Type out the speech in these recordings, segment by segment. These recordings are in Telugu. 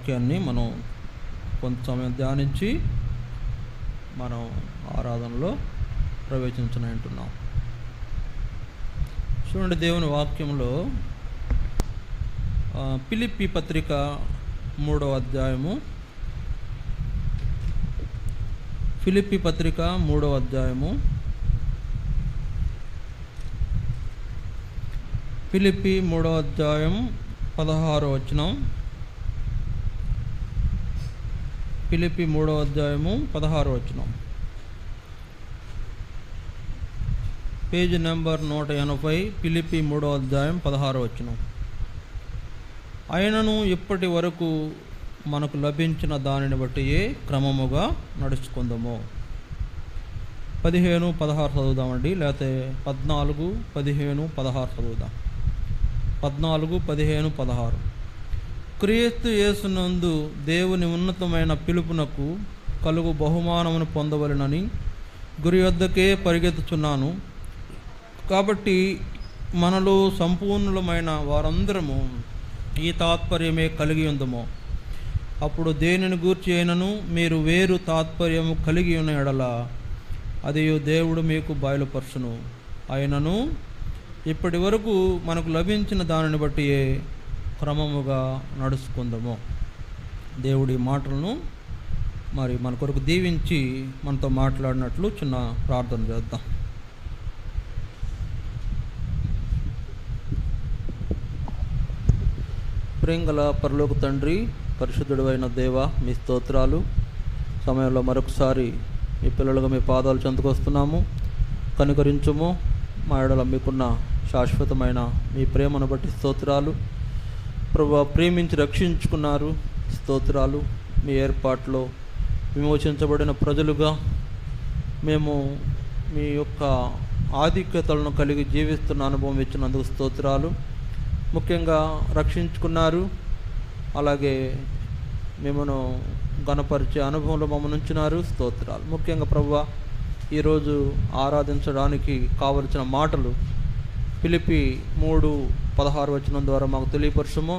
వాక్యాన్ని మనం కొంత సమయం ధ్యానించి మనం ఆరాధనలో ప్రవేశించనంటున్నాం. చూడండి, దేవుని వాక్యంలో ఫిలిప్పీ పత్రిక 3వ అధ్యాయము, ఫిలిప్పీ పత్రిక 3వ అధ్యాయము, ఫిలిప్పీ 3వ అధ్యాయం 16వ వచనం. ఫిలిప్పీ 3వ అధ్యాయము 16వ వచనం, పేజీ నెంబర్ 180. ఫిలిప్పీ 3వ అధ్యాయం 16వ వచనం. ఆయనను ఇప్పటి వరకు మనకు లభించిన దానిని బట్టి క్రమముగా నడుచుకుందాము. 15, 16 చదువుదామండి, లేకపోతే 14, 15, 16 చదువుదాం. 14, 15, 16. క్రీస్తు యేసునందు దేవుని ఉన్నతమైన పిలుపునకు కలుగు బహుమానమును పొందవలెనని గురి వద్దకే పరిగెత్తుచున్నాను. కాబట్టి మనలో సంపూర్ణులమైన వారందరము ఈ తాత్పర్యమే కలిగి ఉందము. అప్పుడు దేనిని గూర్చి అయినను మీరు వేరు తాత్పర్యము కలిగి ఉన్న ఎడల అది దేవుడు మీకు బయలుపరచును. అయినను ఇప్పటి వరకు మనకు లభించిన దానిని బట్టి క్రమముగా నడుచుకుందాము. దేవుడి మాటలను మరి మన కొరకు దీవించి మనతో మాట్లాడినట్లు చిన్న ప్రార్థన చేద్దాం. ప్రేంగల పరలోక తండ్రి, పరిశుద్ధుడు అయిన దేవ, మీ స్తోత్రాలు. సమయంలో మరొకసారి మీ పిల్లలుగా మీ పాదాలు చెందుకొస్తున్నాము. కనుకరించుము. మా ఎడల మీకున్న శాశ్వతమైన మీ ప్రేమను బట్టి స్తోత్రాలు. ప్రభువా, ప్రేమించి రక్షించుకున్నారు, స్తోత్రాలు. మీ ఏర్పాట్లో విమోచించబడిన ప్రజలుగా మేము మీ యొక్క ఆధిక్యతలను కలిగి జీవిస్తున్న అనుభవం ఇచ్చినందుకు స్తోత్రాలు. ముఖ్యంగా రక్షించుకున్నారు, అలాగే మిమ్మను గణపరిచే అనుభవంలో మమ్మల్ని ఉంచినారు, స్తోత్రాలు. ముఖ్యంగా ప్రభువా, ఈరోజు ఆరాధించడానికి కావలసిన మాటలు ఫిలిప్పీ 3:16 వచనం ద్వారా మాకు తెలియపరచము,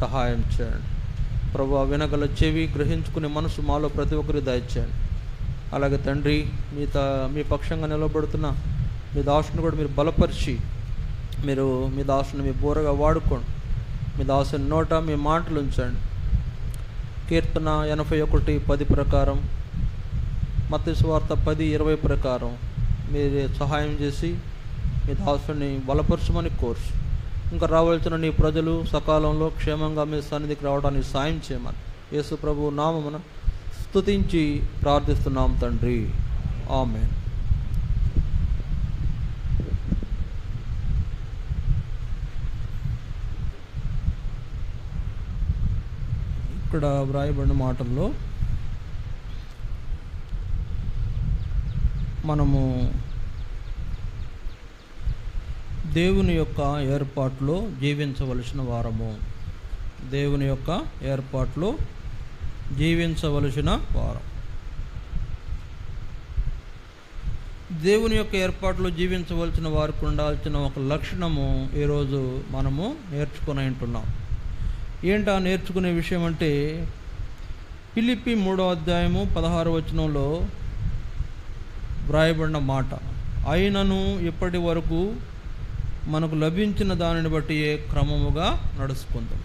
సహాయం చేయండి. ప్రభువా, వినగల చెవి, గ్రహించుకునే మనసు మాలో ప్రతి ఒక్కరికి దయచేయండి. అలాగే తండ్రి, మీ పక్షంగా నిలబడుతున్న మీ దాసుని కూడా మీరు బలపరిచి, మీరు మీ దాసుని మీ బోరగా వాడుకోండి. మీ దాసుని నోట మీ మాటలు ఉంచండి. కీర్తన 81:10 ప్రకారం, మత్తయి సువార్త 10:20 ప్రకారం మీరు సహాయం చేసి మీ దాసుని బలపరచమని కోర్చు. ఇంకా రావాల్సిన నీ ప్రజలు సకాలంలో క్షేమంగా మీ సన్నిధికి రావడానికి సాయం చేయమని యేసు ప్రభు నామమున స్తుతించి ప్రార్థిస్తున్నాం తండ్రి, ఆమేన్. ఇక్కడ వ్రాయబడిన మాటల్లో మనము దేవుని యొక్క ఏర్పాటులో జీవించవలసిన వారము. దేవుని యొక్క ఏర్పాటులో జీవించవలసిన వారం. దేవుని యొక్క ఏర్పాటులో జీవించవలసిన వారికి ఉండాల్సిన ఒక లక్షణము ఈరోజు మనము నేర్చుకుని ఉంటున్నాం. ఏంటా నేర్చుకునే విషయం అంటే, ఫిలిప్పీ 3వ అధ్యాయము 16వ వచనంలో వ్రాయబడిన మాట, అయినను ఇప్పటి వరకు మనకు లభించిన దానిని బట్టి క్రమముగా నడుచుకుందాం.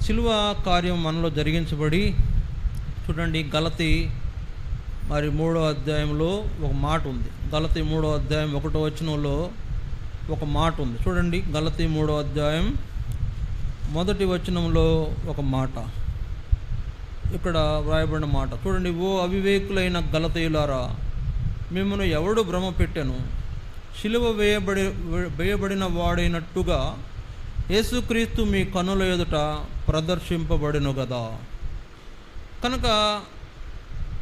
శిలువ కార్యం మనలో జరిగించబడి, చూడండి, గలతీ 3వ అధ్యాయంలో ఒక మాట ఉంది. గలతీ 3వ అధ్యాయం 1వ వచనంలో ఒక మాట ఉంది. చూడండి, గలతీ 3వ అధ్యాయం 1వ వచనంలో ఒక మాట, ఇక్కడ వ్రాయబడిన మాట చూడండి. ఓ అవివేకులైన గలతీయులారా, మిమ్మల్ని ఎవడు భ్రమ పెట్టెను? శిలువ వేయబడిన వాడైనట్టుగా యేసుక్రీస్తు మీ కన్నుల ఎదుట ప్రదర్శింపబడిను కదా. కనుక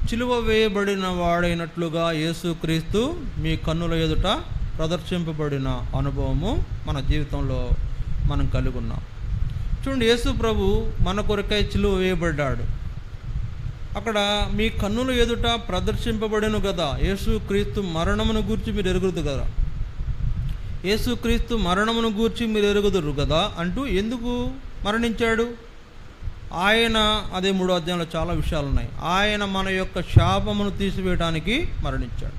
శిలువ వేయబడిన వాడైనట్లుగా యేసుక్రీస్తు మీ కన్నుల ఎదుట ప్రదర్శింపబడిన అనుభవము మన జీవితంలో మనం కలిగి ఉన్నాం. చూడండి, యేసు ప్రభు మన కొరకై శిలువ వేయబడ్డాడు. అక్కడ మీ కన్నుల ఎదుట ప్రదర్శింపబడెను కదా. యేసుక్రీస్తు మరణమును గూర్చి మీరు ఎరుగుదు కదా, యేసుక్రీస్తు మరణమును గూర్చి మీరు ఎరుగుదురు కదా అంటూ ఎందుకు మరణించాడు? ఆయన, అదే 3వ అధ్యాయంలో చాలా విషయాలు ఉన్నాయి. ఆయన మన యొక్క శాపమును తీసివేయడానికి మరణించాడు.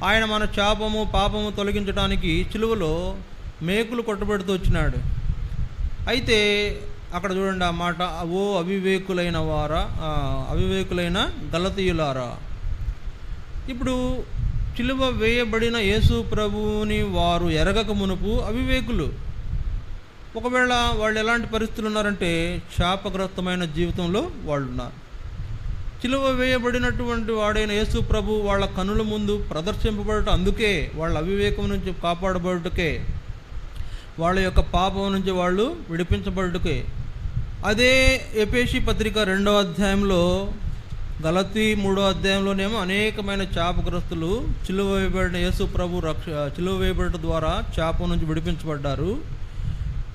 ఆయన మన శాపము పాపము తొలగించడానికి సిలువలో మేకులు కొట్టబెడుతూ వచ్చినాడు. అయితే అక్కడ చూడండి ఆ మాట, ఓ అవివేకులైన గలతీయులారా. ఇప్పుడు సిలువ వేయబడిన యేసు ప్రభువుని వారు ఎరగక మునుపు అవివేకులు. ఒకవేళ వాళ్ళు ఎలాంటి పరిస్థితులు ఉన్నారంటే శాపగ్రస్తమైన జీవితంలో వాళ్ళు ఉన్నారు. సిలువ వేయబడినటువంటి వాడైన యేసు ప్రభు వాళ్ళ కనుల ముందు ప్రదర్శింపబడటం, అందుకే వాళ్ళ అవివేకం నుంచి కాపాడబడుటకే, వాళ్ళ యొక్క పాపం నుంచి వాళ్ళు విడిపించబడుటకే. అదే ఎఫెసీ పత్రిక 2వ అధ్యాయంలో, గలతీ 3వ అధ్యాయంలోనేమో అనేకమైన శాపగ్రస్తులు సిలువ వేయబడిన యేసు ప్రభు సిలువ వేయబడటం ద్వారా శాపం నుంచి విడిపించబడ్డారు.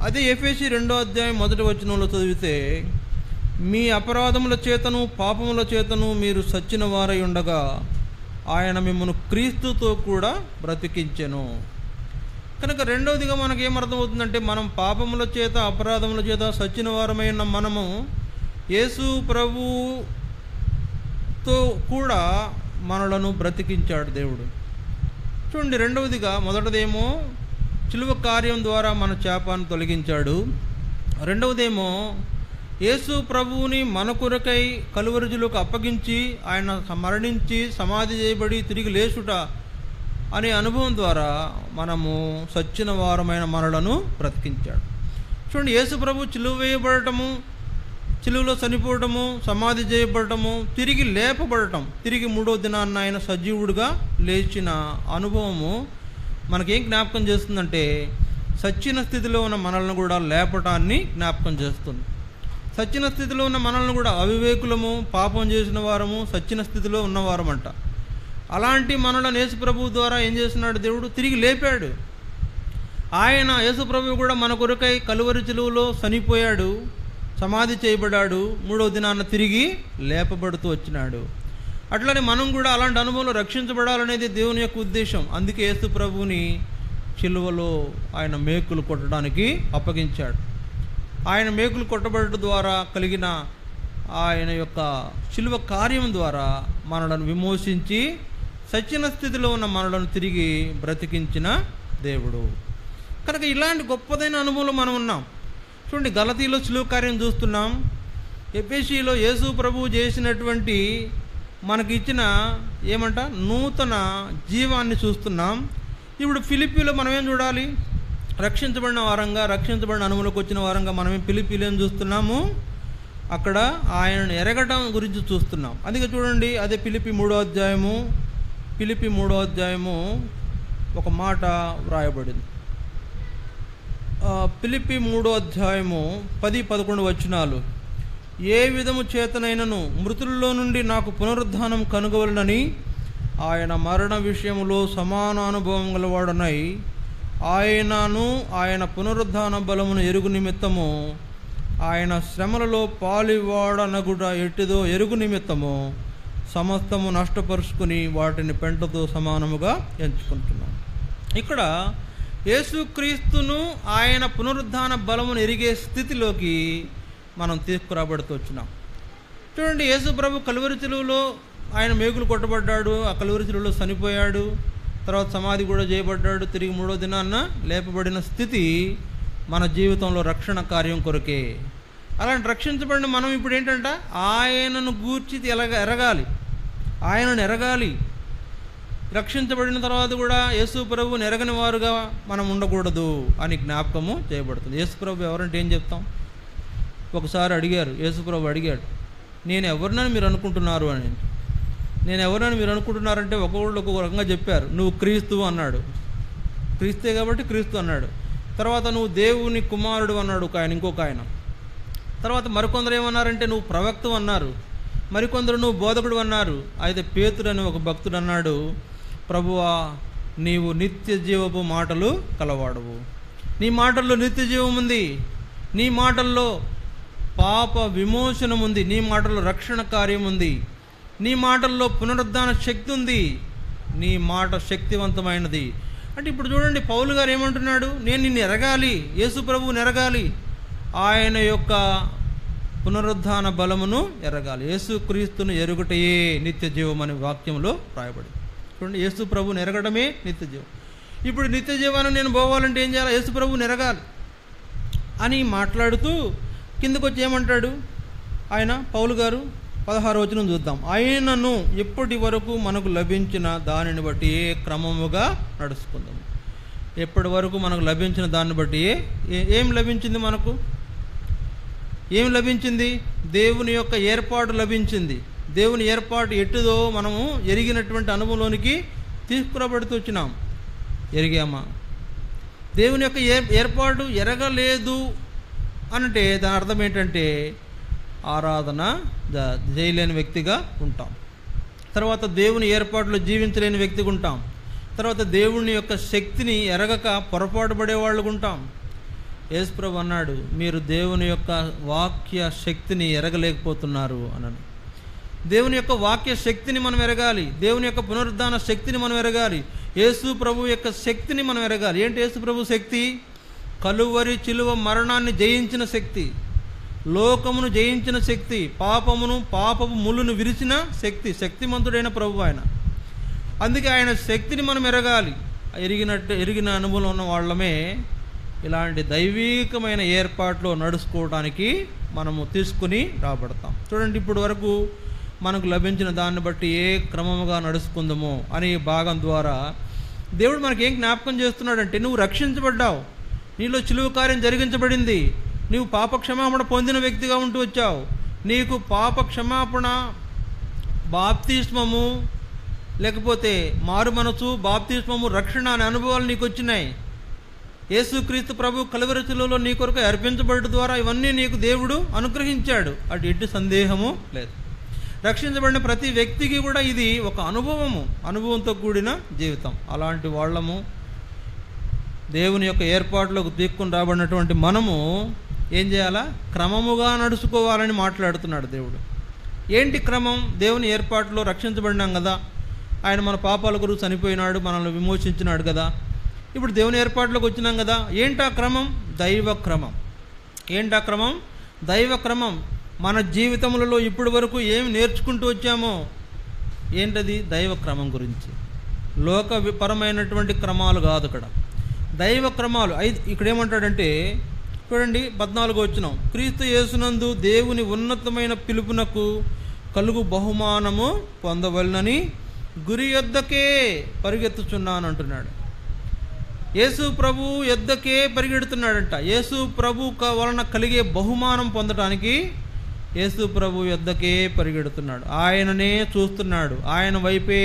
అదే ఎఫెసీ 2వ అధ్యాయం 1వ వచనంలో చదివితే, మీ అపరాధముల చేతను పాపముల చేతను మీరు సచ్చిన వారై ఉండగా ఆయన మిమ్మల్ని క్రీస్తుతో కూడా బ్రతికించెను. కనుక రెండవదిగా మనకేమర్థమవుతుందంటే, మనం పాపముల చేత అపరాధముల చేత సచ్చిన వారమైన మనము యేసు ప్రభుతో కూడా మనలను బ్రతికించాడు దేవుడు. చూడండి, రెండవదిగా మొదటిదేమో సిలువ కార్యం ద్వారా మన శాపాన్ని తొలగించాడు. రెండవదేమో యేసు ప్రభువుని మన కొరకై కలువరిజులకు అప్పగించి ఆయన మరణించి సమాధి చేయబడి తిరిగి లేచుట అనే అనుభవం ద్వారా మనము సచ్చిన వారమైన మనలను బ్రతికించాడు. చూడండి, యేసు ప్రభు సిలువ వేయబడటము, సిలువలో చనిపోవటము, సమాధి చేయబడటము, తిరిగి లేపబడటం, తిరిగి 3వ దినాన్న ఆయన సజీవుడిగా లేచిన అనుభవము మనకేం జ్ఞాపకం చేస్తుందంటే, సచ్చిన స్థితిలో ఉన్న మనల్ని కూడా లేపటాన్ని జ్ఞాపకం చేస్తుంది. సచ్చిన స్థితిలో ఉన్న మనల్ని కూడా, అవివేకులము, పాపం చేసిన వారము, సచ్చిన స్థితిలో ఉన్నవారమంట. అలాంటి మనలను యేసు ప్రభువు ద్వారా ఏం చేస్తున్నాడు దేవుడు? తిరిగి లేపాడు. ఆయన యేసు ప్రభువు కూడా మన కొరకై కలువరి సిలువలో చనిపోయాడు, సమాధి చేయబడ్డాడు, 3వ దినాన్న తిరిగి లేపబడుతూ వచ్చినాడు. అట్లనే మనం కూడా అలాంటి అనుభవంలో రక్షించబడాలనేది దేవుని యొక్క ఉద్దేశం. అందుకే యేసు ప్రభువుని సిలువలో ఆయన మేకులు కొట్టడానికి అప్పగించాడు. ఆయన మేకులు కొట్టబడటం ద్వారా కలిగిన ఆయన యొక్క సిలువ కార్యం ద్వారా మనలను విమోచించి సచ్చిన స్థితిలో ఉన్న మనలను తిరిగి బ్రతికించిన దేవుడు. కనుక ఇలాంటి గొప్పదైన అనుభవంలో మనం ఉన్నాం. చూడండి, గలతీలో సిలువ కార్యం చూస్తున్నాం, ఎఫెసీలో యేసు ప్రభువు చేసినటువంటి మనకి ఇచ్చిన నూతన జీవాన్ని చూస్తున్నాం. ఇప్పుడు ఫిలిప్పీలో మనం ఏం చూడాలి? రక్షించబడిన వారంగా, రక్షించబడిన అనుభవంలోకి వచ్చిన వారంగా మనమే ఫిలిప్పీలో ఏం చూస్తున్నాము? అక్కడ ఆయనను ఎరగటం గురించి చూస్తున్నాం. అందుకే చూడండి, అదే ఫిలిప్పీ 3వ అధ్యాయము ఒక మాట వ్రాయబడింది. ఫిలిప్పీ 3వ అధ్యాయము 10-11 వచనాలు. ఏ విధము చేతనైనను మృతుల్లో నుండి నాకు పునరుద్ధానం కనుగొవలనని ఆయన మరణ విషయంలో సమాన అనుభవం గలవాడనై ఆయనను ఆయన పునరుద్ధాన బలమును ఎరుగు నిమిత్తము ఆయన శ్రమలలో పాలివాడనగుట ఎట్టిదో ఎరుగు నిమిత్తము సమస్తము నష్టపరుచుకుని వాటిని పెంటతో సమానముగా ఎంచుకుంటున్నాను. ఇక్కడ యేసుక్రీస్తును ఆయన పునరుద్ధాన బలమును ఎరిగే స్థితిలోకి మనం తీసుకురాబడుతూ వచ్చినాం. చూడండి, యేసు ప్రభు కలువరి సిలువలో ఆయన మేకులు కొట్టబడ్డాడు, ఆ కలువరి సిలువలో చనిపోయాడు, తర్వాత సమాధి కూడా చేయబడ్డాడు, తిరిగి 3వ దినాన్న లేపబడిన స్థితి మన జీవితంలో రక్షణ కార్యం కొరకే. అలాంటి రక్షించబడిన మనం ఇప్పుడు ఏంటంటే ఆయనను గూర్చి ఎరగాలి, ఆయనను ఎరగాలి. రక్షించబడిన తర్వాత కూడా యేసు ప్రభువుని ఎరగని వారుగా మనం ఉండకూడదు అని జ్ఞాపకము చేయబడుతుంది. యేసు ప్రభు ఎవరంటే ఏం చెప్తాం? ఒకసారి అడిగారు, యేసు ప్రభు అడిగాడు, నేను ఎవరినని మీరు అనుకుంటున్నారు అని. నేను ఎవరినని మీరు అనుకుంటున్నారంటే ఒక్కొక్కళ్ళు ఒక్కొక్క రకంగా చెప్పారు. నువ్వు క్రీస్తు అన్నాడు, క్రీస్తే కాబట్టి క్రీస్తు అన్నాడు. తర్వాత నువ్వు దేవుని కుమారుడు అన్నాడు ఇంకొక ఆయన. తర్వాత మరికొందరు ఏమన్నారంటే నువ్వు ప్రవక్త అన్నారు, మరికొందరు నువ్వు బోధకుడు అన్నారు. అయితే పేతురు అని ఒక భక్తుడు అన్నాడు, ప్రభువా నీవు నిత్య జీవపు మాటలు కలవాడవు, నీ మాటల్లో నిత్య జీవం ఉంది, నీ మాటల్లో పాప విమోచనం ఉంది, నీ మాటల్లో రక్షణ కార్యం ఉంది, నీ మాటల్లో పునరుద్ధాన శక్తి ఉంది, నీ మాట శక్తివంతమైనది. అంటే ఇప్పుడు చూడండి, పౌలు గారు ఏమంటున్నాడు? నేను నిన్ను ఎరగాలి, యేసు ప్రభువుని ఎరగాలి, ఆయన యొక్క పునరుద్ధాన బలమును ఎరగాలి. యేసుక్రీస్తును ఎరుగుటయే నిత్య జీవం అనే వాక్యంలో రాయబడి. చూడండి, యేసు ప్రభువుని ఎరగడమే నిత్య జీవం. ఇప్పుడు నిత్య జీవాన్ని నేను పోవాలంటే ఏం చేయాలి? యేసు ప్రభువుని ఎరగాలి అని మాట్లాడుతూ కిందకు వచ్చి ఏమంటాడు ఆయన? పౌలు గారు 16వ వచనం చూద్దాం. ఆయనను ఎప్పటి వరకు మనకు లభించిన దానిని బట్టి క్రమముగా నడుచుకుందాం. ఎప్పటి వరకు మనకు లభించిన దాన్ని బట్టి ఏం లభించింది? మనకు ఏం లభించింది? దేవుని యొక్క ఏర్పాటు లభించింది. దేవుని ఏర్పాటు ఎట్టుదో మనము ఎరిగినటువంటి అనుభవంలోనికి తీసుకురాబడుతూ వచ్చినాం. ఎరిగామా? దేవుని యొక్క ఏర్పాటు ఎరగలేదు అంటే దాని అర్థం ఏంటంటే ఆరాధన చేయలేని వ్యక్తిగా ఉంటాం. తర్వాత దేవుని ఏర్పాటులో జీవించలేని వ్యక్తిగా ఉంటాం. తర్వాత దేవుని యొక్క శక్తిని ఎరగక పొరపాటు పడేవాళ్ళు ఉంటాం. యేసుప్రభు అన్నాడు, మీరు దేవుని యొక్క వాక్య శక్తిని ఎరగలేకపోతున్నారు అన్నాడు. దేవుని యొక్క వాక్య శక్తిని మనం ఎరగాలి. దేవుని యొక్క పునరుద్ధాన శక్తిని మనం ఎరగాలి. యేసు ప్రభు యొక్క శక్తిని మనం ఎరగాలి. ఏంటి యేసు ప్రభు శక్తి? కలువరి చిలువ మరణాన్ని జయించిన శక్తి, లోకమును జయించిన శక్తి, పాపపు ముళ్ళును విరిచిన శక్తి, శక్తిమంతుడైన ప్రభు ఆయన. అందుకే ఆయన శక్తిని మనం ఎరగాలి. ఎరిగిన అనుభవం ఉన్న వాళ్ళమే ఇలాంటి దైవీకమైన ఏర్పాట్లో నడుచుకోవడానికి మనము తీసుకుని రాబడతాం. చూడండి, ఇప్పుడు వరకు మనకు లభించిన దాన్ని బట్టి ఏ క్రమముగా నడుచుకుందామో అనే భాగం ద్వారా దేవుడు మనకి ఏం జ్ఞాపకం చేస్తున్నాడంటే, నువ్వు రక్షించబడ్డావు, నీలో చిలువ కార్యం జరిగించబడింది, నీవు పాప క్షమాపణ పొందిన వ్యక్తిగా ఉంటూ వచ్చావు. నీకు పాప క్షమాపణ, బాప్తిస్మము, లేకపోతే మారు మనసు, బాప్తిస్మము, రక్షణ అనే అనుభవాలు నీకు వచ్చినాయి. యేసుక్రీస్తు ప్రభు కలువరి శిలువలో నీ కొరకు అర్పించబడడం ద్వారా ఇవన్నీ నీకు దేవుడు అనుగ్రహించాడు. అటు ఎట్టి సందేహము లేదు. రక్షించబడిన ప్రతి వ్యక్తికి కూడా ఇది ఒక అనుభవంతో కూడిన జీవితం. అలాంటి వాళ్ళము దేవుని యొక్క ఏర్పాట్లోకి తీసుకుని రాబడినటువంటి మనము ఏం చేయాలా? క్రమముగా నడుచుకోవాలని మాట్లాడుతున్నాడు దేవుడు. ఏంటి క్రమం? దేవుని ఏర్పాటులో రక్షించబడినాం కదా, ఆయన మన పాపాల కొరకు చనిపోయినాడు, మనల్ని విమోచించినాడు కదా. ఇప్పుడు దేవుని ఏర్పాటులోకి వచ్చినాం కదా. ఏంటా క్రమం? దైవ క్రమం. ఏంటా క్రమం? దైవ క్రమం. మన జీవితములలో ఇప్పటి వరకు ఏమి నేర్చుకుంటూ వచ్చామో ఏంటది? దైవ క్రమం గురించి. లోకపరమైనటువంటి క్రమాలు కాదు, ఇక్కడ దైవ క్రమాలు. ఇక్కడ ఏమంటాడంటే చూడండి, 14వ వచనం, క్రీస్తు యేసునందు దేవుని ఉన్నతమైన పిలుపునకు కలుగు బహుమానము పొందవలనని గురి యొద్దకే పరిగెత్తుచున్నాను అంటున్నాడు. యేసు ప్రభు యొద్దకే పరిగెడుతున్నాడంట. యేసు ప్రభు వలన కలిగే బహుమానం పొందడానికి యేసు ప్రభు యొద్దకే పరిగెడుతున్నాడు. ఆయననే చూస్తున్నాడు, ఆయన వైపే.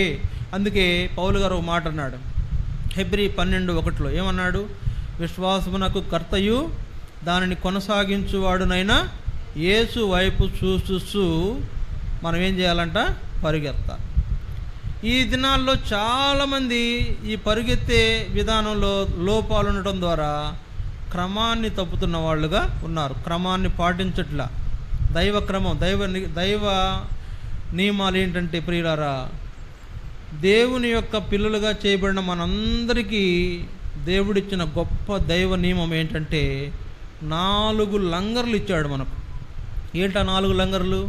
అందుకే పౌలు గారు ఒక మాట అన్నాడు, హెబ్రీ 12:1 ఏమన్నాడు? విశ్వాసమునకు కర్తయు దానిని కొనసాగించువాడునైనా యేసు వైపు చూస్తూ మనం ఏం చేయాలంట? పరిగెత్తాలి. ఈ దినాల్లో చాలామంది ఈ పరిగెత్తే విధానంలో లోపాలు ఉండటం ద్వారా క్రమాన్ని తప్పుతున్న వాళ్ళుగా ఉన్నారు. క్రమాన్ని పాటించట్లా. దైవ క్రమం, దైవ నియమాలు ఏంటంటే ప్రియులారా, దేవుని యొక్క పిల్లలుగా చేయబడిన మనందరికీ దేవుడిచ్చిన గొప్ప దైవ నియమం ఏంటంటే 4 లంగర్లు ఇచ్చాడు మనకు. ఏంటా 4 లంగర్లు?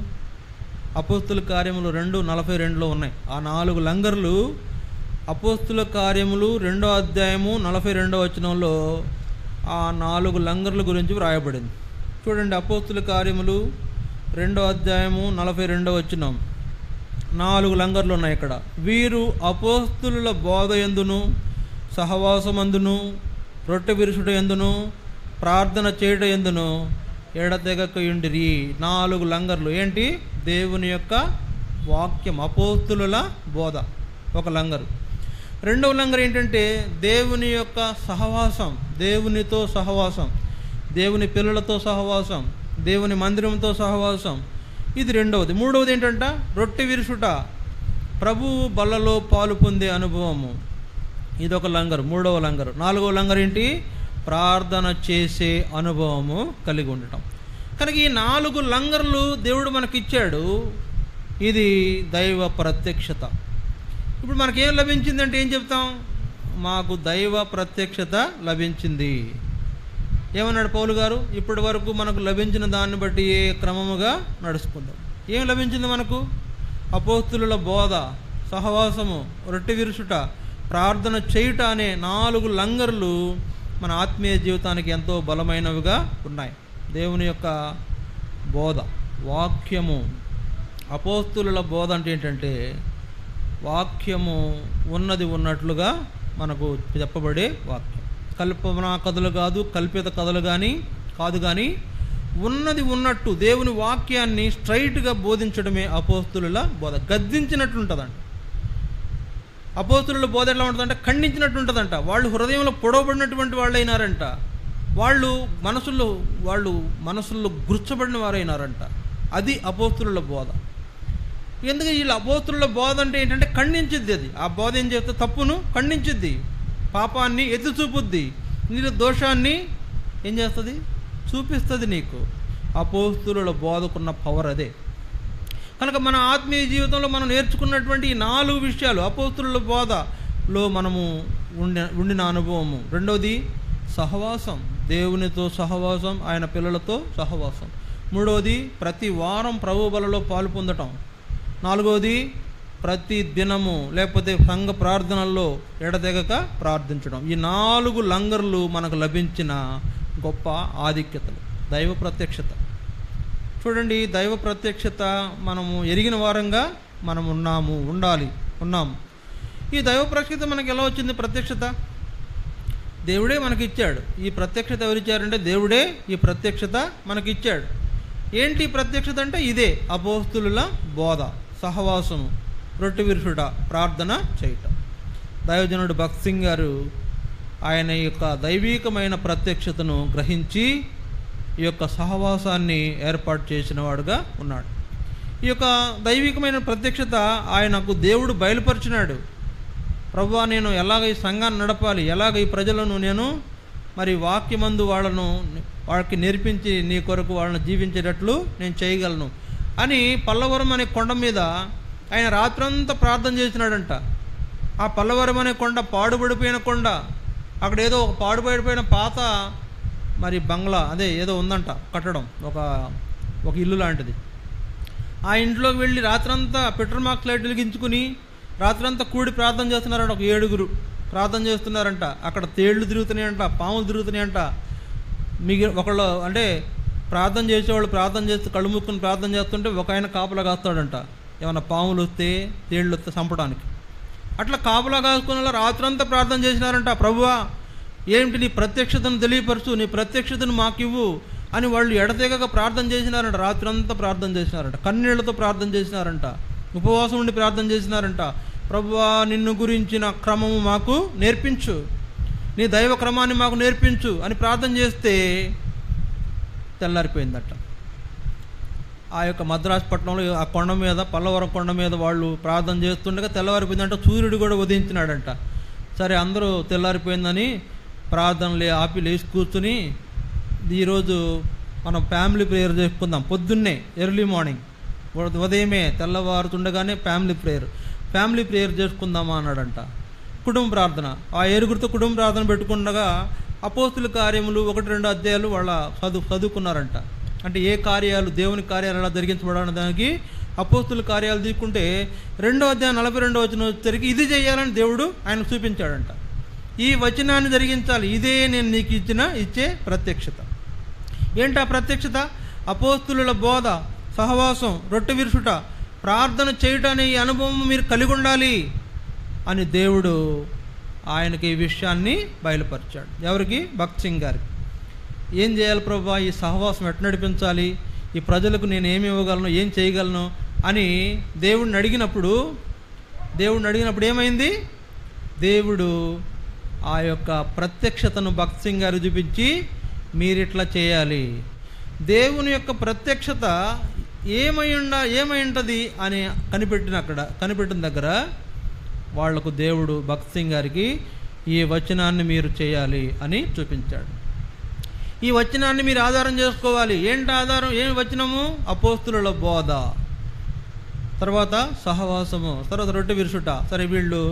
అపోస్తుల కార్యములు 2:42 ఉన్నాయి. ఆ 4 లంగర్లు అపోస్తుల కార్యములు 2వ అధ్యాయము 42వ వచనంలో ఆ 4 లంగర్ల గురించి వ్రాయబడింది. చూడండి, అపోస్తుల కార్యములు 2వ అధ్యాయము 42వ వచనం. 4 లంగర్లు ఉన్నాయి ఇక్కడ. వీరు అపోస్తుల బోధ యందును, సహవాసమందును, రొట్టె విరుచుట యందును, ప్రార్థన చేయట యందును ఎడతెగకయుండిరి. 4 లంగర్లు. ఏంటి? దేవుని యొక్క వాక్యం, అపోస్తుల బోధ ఒక లంగరు. 2వ లంగరు ఏంటంటే దేవుని యొక్క సహవాసం, దేవునితో సహవాసం, దేవుని పిల్లలతో సహవాసం, దేవుని మందిరంతో సహవాసం. ఇది 2వది. 3వది ఏంటంట? రొట్టె విరుచుట, ప్రభువు బల్లలో పాలు పొందే అనుభవము. ఇదొక లంగరు, 3వ లంగరు. 4వ లంగరు ఏంటి? ప్రార్థన చేసే అనుభవము కలిగి ఉండటం. కనుక ఈ 4 లంగర్లు దేవుడు మనకిచ్చాడు. ఇది దైవ ప్రత్యక్షత. ఇప్పుడు మనకేం లభించిందంటే ఏం చెప్తాం? మాకు దైవ ప్రత్యక్షత లభించింది. ఏమన్నాడు పౌలు గారు? ఇప్పటి వరకు మనకు లభించిన దాన్ని బట్టి క్రమముగా నడుచుకుందాం. ఏం లభించింది మనకు? అపోస్తులుల బోధ, సహవాసము, రొట్టె విరుచుట, ప్రార్థన చేయుట అనే 4 లంగర్లు మన ఆత్మీయ జీవితానికి ఎంతో బలమైనవిగా ఉన్నాయి. దేవుని యొక్క బోధ, వాక్యము. అపోస్తులుల బోధ అంటే ఏంటంటే వాక్యము ఉన్నది ఉన్నట్లుగా మనకు చెప్పబడే వాక్యం. కల్పనా కథలు కాదు, కల్పిత కథలు కాదు కానీ ఉన్నది ఉన్నట్టు దేవుని వాక్యాన్ని స్ట్రైట్గా బోధించడమే అపోస్తులుల బోధ. గద్దించినట్లుంటుందంట. అపోస్తులుల బోధ ఎట్లా ఉంటుందంటే ఖండించినట్టు ఉంటుందంట. వాళ్ళు హృదయంలో పొడవబడినటువంటి వాళ్ళు అయినారంట. వాళ్ళు మనసుల్లో గుర్చబడిన వారైనారంట. అది అపోస్తులుల బోధ. ఎందుకంటే వీళ్ళ అపోస్తులుల బోధ అంటే ఏంటంటే ఖండించిద్ది. అది ఆ బోధ ఏం చేస్తే తప్పును ఖండించిద్ది, పాపాన్ని ఎత్తి చూపుద్ది, నీకు దోషాన్ని ఏం చేస్తుంది? చూపిస్తుంది నీకు. అపోస్తులుల బోధకున్న పవర్ అదే. కనుక మన ఆత్మీయ జీవితంలో మనం నేర్చుకున్నటువంటి ఈ 4 విషయాలు అపోస్తులుల బోధలో మనము ఉండిన అనుభవము. రెండవది సహవాసం, దేవునితో సహవాసం, ఆయన పిల్లలతో సహవాసం. మూడవది ప్రతి వారం ప్రభు బలలో పాలు పొందటం. నాలుగవది ప్రతి దినము లేకపోతే సంఘ ప్రార్థనల్లో ఎడతెగక ప్రార్థించడం. ఈ 4 లంగర్లు మనకు లభించిన గొప్ప ఆధిక్యతలు. దైవ ప్రత్యక్షత చూడండి. దైవ ప్రత్యక్షత మనము ఎరిగిన వారంగా మనం ఉన్నాము. ఈ దైవ ప్రత్యక్షత మనకి ఎలా వచ్చింది? ప్రత్యక్షత దేవుడే మనకి ఇచ్చాడు. ఈ ప్రత్యక్షత ఎవరిచ్చారంటే దేవుడే ఈ ప్రత్యక్షత మనకిచ్చాడు. ఏంటి ప్రత్యక్షత అంటే ఇదే అపోస్తులుల బోధ, సహవాసము, రొట్టె విరుచుట, ప్రార్థన చేయటం. దైవజనుడు భక్త్ సింగ్ గారు ఆయన యొక్క దైవీకమైన ప్రత్యక్షతను గ్రహించి ఈ యొక్క సహవాసాన్ని ఏర్పాటు చేసిన వాడుగా ఉన్నాడు. ఈ యొక్క దైవికమైన ప్రత్యక్షత ఆయనకు దేవుడు బయలుపరిచినాడు. ప్రభువా, నేను ఎలాగ ఈ సంఘాన్ని నడపాలి, ఎలాగ ఈ ప్రజలను నేను మరి వాక్యమందు వాళ్ళకి నేర్పించి నీ కొరకు వాళ్ళని జీవించేటట్లు నేను చేయగలను అని పల్లవరం అనే కొండ మీద ఆయన రాత్రంతా ప్రార్థన చేసినాడంట. ఆ పల్లవరం అనే కొండ పాడుబడిపోయిన కొండ. అక్కడ ఏదో ఒక పాడుబడిపోయిన పాత మరి బంగ్లా అదే ఏదో ఉందంట, కట్టడం, ఒక ఇల్లు లాంటిది. ఆ ఇంట్లోకి వెళ్ళి రాత్రంతా పెట్రోల్ మార్క్స్ లైట్ వెలిగించుకుని రాత్రంతా కూడి ప్రార్థన చేస్తున్నారంట. ఒక 7 ప్రార్థన చేస్తున్నారంట. అక్కడ తేళ్లు తిరుగుతున్నాయంట, పాములు తిరుగుతున్నాయంట. ఒకళ్ళు అంటే ప్రార్థన చేసేవాళ్ళు ప్రార్థన చేస్తూ కళ్ళు మూసుకుని ప్రార్థన చేస్తుంటే ఒక ఆయన కాపలా కాస్తాడంట, ఏమన్నా పాములు వస్తే తేళ్ళు వస్తే చంపడానికి. అట్లా కాపలా కాసుకుని రాత్రంతా ప్రార్థన చేసినారంట. ప్రభువా, ఏమిటి నీ ప్రత్యక్షతను తెలియపరచు, నీ ప్రత్యక్షతను మాకివ్వు అని వాళ్ళు ఎడతెగక ప్రార్థన చేసినారంట. రాత్రంతా ప్రార్థన చేసినారంట, కన్నీళ్లతో ప్రార్థన చేసినారంట, ఉపవాసం ఉండి ప్రార్థన చేసినారంట. ప్రభువా, నిన్ను గురించిన క్రమము మాకు నేర్పించు, నీ దైవ క్రమాన్ని మాకు నేర్పించు అని ప్రార్థన చేస్తే తెల్లారిపోయిందట. ఆ యొక్క మద్రాసు పట్టణంలో ఆ కొండ మీద, పల్లవరం కొండ మీద వాళ్ళు ప్రార్థన చేస్తుండగా తెల్లవారిపోయిందంట. సూర్యుడు కూడా ఉదయించినాడంట. సరే, అందరూ తెల్లారిపోయిందని ప్రార్థనలే ఆపి లేచి కూర్చుని ఈరోజు మనం ఫ్యామిలీ ప్రేయర్ చేసుకుందాం. పొద్దున్నే ఎర్లీ మార్నింగ్ ఉదయమే తెల్లవారుతుండగానే ఫ్యామిలీ ప్రేయర్ చేసుకుందామా అన్నాడంట. కుటుంబ ప్రార్థన. ఆ 7గురితో కుటుంబ ప్రార్థన పెట్టుకుండగా అపోస్తుల కార్యములు 1-2 అధ్యాయాలు వాళ్ళ చదువుకున్నారంట. అంటే ఏ కార్యాలు, దేవుని కార్యాలు ఎలా జరిగించబడాలని దానికి అపోస్తుల కార్యాలు తీసుకుంటే 2వ అధ్యాయం 42వ వచనం వచ్చేసరికి ఇది చేయాలని దేవుడు ఆయనకు చూపించాడంట. ఈ వచనాన్ని జరిగించాలి, ఇదే నేను నీకు ఇచ్చే ప్రత్యక్షత. ఏంటి ఆ ప్రత్యక్షత? అపోస్తులుల బోధ, సహవాసం, రొట్టె విరుచుట, ప్రార్థన చేయటాన్ని ఈ అనుభవం మీరు కలిగి ఉండాలి అని దేవుడు ఆయనకి ఈ విషయాన్ని బయలుపరిచాడు. ఎవరికి? భక్త్ సింగ్ గారికి. ఏం చేయాలి ప్రభువా, ఈ సహవాసం ఎట్లా నడిపించాలి, ఈ ప్రజలకు నేను ఏమి ఇవ్వగలను, ఏం చేయగలను అని దేవుడిని అడిగినప్పుడు ఏమైంది? దేవుడు ఆ యొక్క ప్రత్యక్షతను భక్త్ సింగ్ గారు చూపించి మీరిట్లా చేయాలి. దేవుని యొక్క ప్రత్యక్షత ఏమై ఉంటుంది అని కనిపెట్టిన దగ్గర వాళ్లకు దేవుడు భక్త్ సింగ్ గారికి ఈ వచనాన్ని మీరు చేయాలి అని చూపించాడు. ఈ వచనాన్ని మీరు ఆధారం చేసుకోవాలి. ఏంటి ఆధారం? ఏమి వచనము? అపోస్తులుల బోధ, తర్వాత సహవాసము, తర్వాత రొట్టె విరుచుట. సరే, వీళ్ళు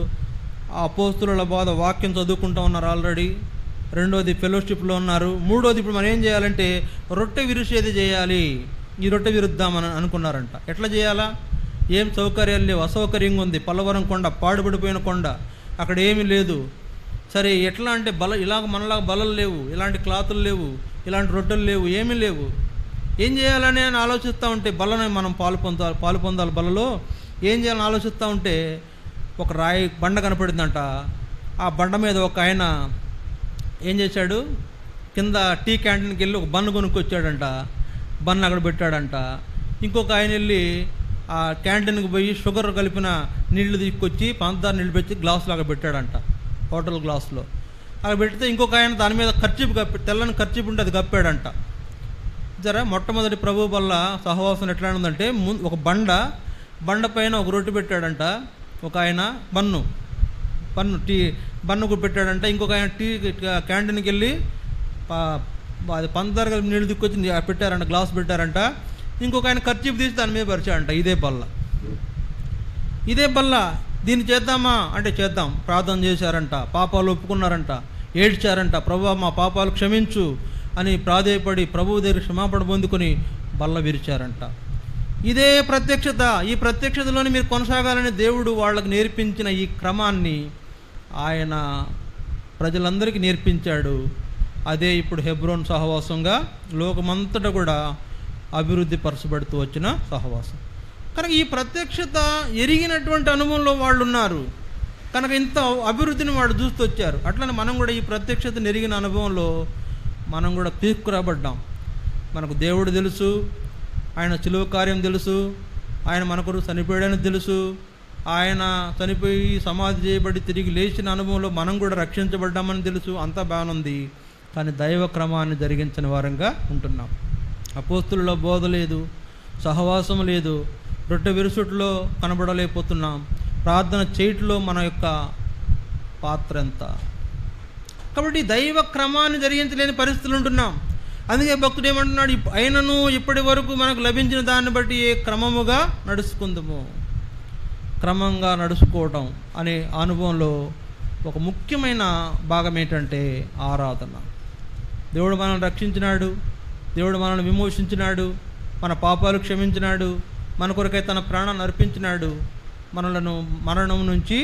ఆ అపోస్తులుల బోధ వాక్యం చదువుకుంటూ ఉన్నారు ఆల్రెడీ. రెండోది ఫెలోషిప్లో ఉన్నారు, మూడోది ఇప్పుడు మనం ఏం చేయాలంటే రొట్టె విరిచేది చేయాలి. ఈ రొట్టె విరుద్దామని అనుకున్నారంట. ఎట్లా చేయాలా? ఏం సౌకర్యాలు లేవు, అసౌకర్యంగా ఉంది. పల్లవరం కొండ, పాడుపడిపోయిన కొండ, అక్కడ ఏమీ లేదు. సరే ఎట్లా అంటే ఇలాగ మనలాగా బలలు లేవు, ఇలాంటి క్లాతులు లేవు, ఇలాంటి రొట్టెలు లేవు, ఏమీ లేవు. ఏం చేయాలని అని ఆలోచిస్తూ ఉంటే, బలని మనం పాలు పొందాలి బలలో, ఏం చేయాలని ఆలోచిస్తూ ఉంటే ఒక రాయి బండ కనపడిందంట. ఆ బండ మీద ఒక ఆయన ఏం చేశాడు, కింద టీ క్యాంటీన్కి వెళ్ళి ఒక బన్ను కొనుక్కొచ్చాడంట. బన్ను అక్కడ పెట్టాడంట. ఇంకొక ఆయన వెళ్ళి ఆ క్యాంటీన్కి పోయి షుగర్ కలిపిన నీళ్లు తీసుకొచ్చి పంచదార నీళ్ళు పెట్టి గ్లాసులో అక్కడ పెట్టాడంట, హోటల్ గ్లాసులో. అక్కడ పెడితే ఇంకొక ఆయన దాని మీద ఖర్చీపు తెల్లని ఖర్చీపు ఉంటే అది కప్పాడంట. జరా మొట్టమొదటి ప్రభు వల్ల సహవాసం ఎట్లా ఉందంటే, ఒక బండ పైన ఒక రొట్టె పెట్టాడంట ఒక ఆయన, బన్ను పెట్టాడంట. ఇంకొక ఆయన టీ క్యాంటీన్కి వెళ్ళి అది పంచదార కలిపి నీళ్ళు తీసుకొచ్చి పెట్టారంట, గ్లాస్ పెట్టారంట. ఇంకొక ఆయన ఖర్చీపు తీసి దాని మీద పరిచాడంట. ఇదే బల్ల దీన్ని చేద్దామా అంటే చేద్దాం. ప్రార్థన చేశారంట, పాపాలు ఒప్పుకున్నారంట, ఏడ్చారంట, ప్రభువా మా పాపాలు క్షమించు అని ప్రాధేయపడి ప్రభువు దగ్గర క్షమాపణ పొందుకొని బల్ల విరిచారంట. ఇదే ప్రత్యక్షత. ఈ ప్రత్యక్షతలోని మీరు కొనసాగాలని దేవుడు వాళ్ళకు నేర్పించిన ఈ క్రమాన్ని ఆయన ప్రజలందరికీ నేర్పించాడు. అదే ఇప్పుడు హెబ్రోన్ సహవాసంగా లోకమంతటా కూడా అభివృద్ధి పరచబడుతూ వచ్చిన సహవాసం. కనుక ఈ ప్రత్యక్షత ఎరిగినటువంటి అనుభవంలో వాళ్ళు ఉన్నారు కనుక ఇంత అభివృద్ధిని వాళ్ళు చూస్తూ వచ్చారు. అట్లనే మనం కూడా ఈ ప్రత్యక్షతను ఎరిగిన అనుభవంలో మనం కూడా తీసుకురాబడ్డాం. మనకు దేవుడు తెలుసు, ఆయన శిలువ కార్యం తెలుసు, ఆయన మన కొరకు చనిపోయాడని తెలుసు, ఆయన చనిపోయి సమాధి చేయబడి తిరిగి లేచిన అనుభవంలో మనం కూడా రక్షించబడ్డామని తెలుసు. అంతా బాగుంది. కానీ దైవ క్రమాన్ని జరిగించిన వారంగా ఉంటున్నాం. అపోస్తులలో బోధ లేదు, సహవాసం లేదు, రొట్టె విరుసుట్లో కనబడలేకపోతున్నాం, ప్రార్థన చేయట్లో మన యొక్క పాత్ర ఎంత. కాబట్టి దైవ క్రమాన్ని జరిగించలేని పరిస్థితులు ఉంటున్నాం. అందుకే భక్తుడు ఏమంటున్నాడు, అయినను ఇప్పటి వరకు మనకు లభించిన దాన్ని బట్టి ఏ క్రమముగా నడుచుకుందాము. క్రమంగా నడుచుకోవటం అనే అనుభవంలో ఒక ముఖ్యమైన భాగం ఏంటంటే ఆరాధన. దేవుడు మనల్ని రక్షించినాడు, దేవుడు మనల్ని విమోచించినాడు, మన పాపాలు క్షమించినాడు, మన కొరకై తన ప్రాణాన్ని అర్పించినాడు, మనలను మరణం నుంచి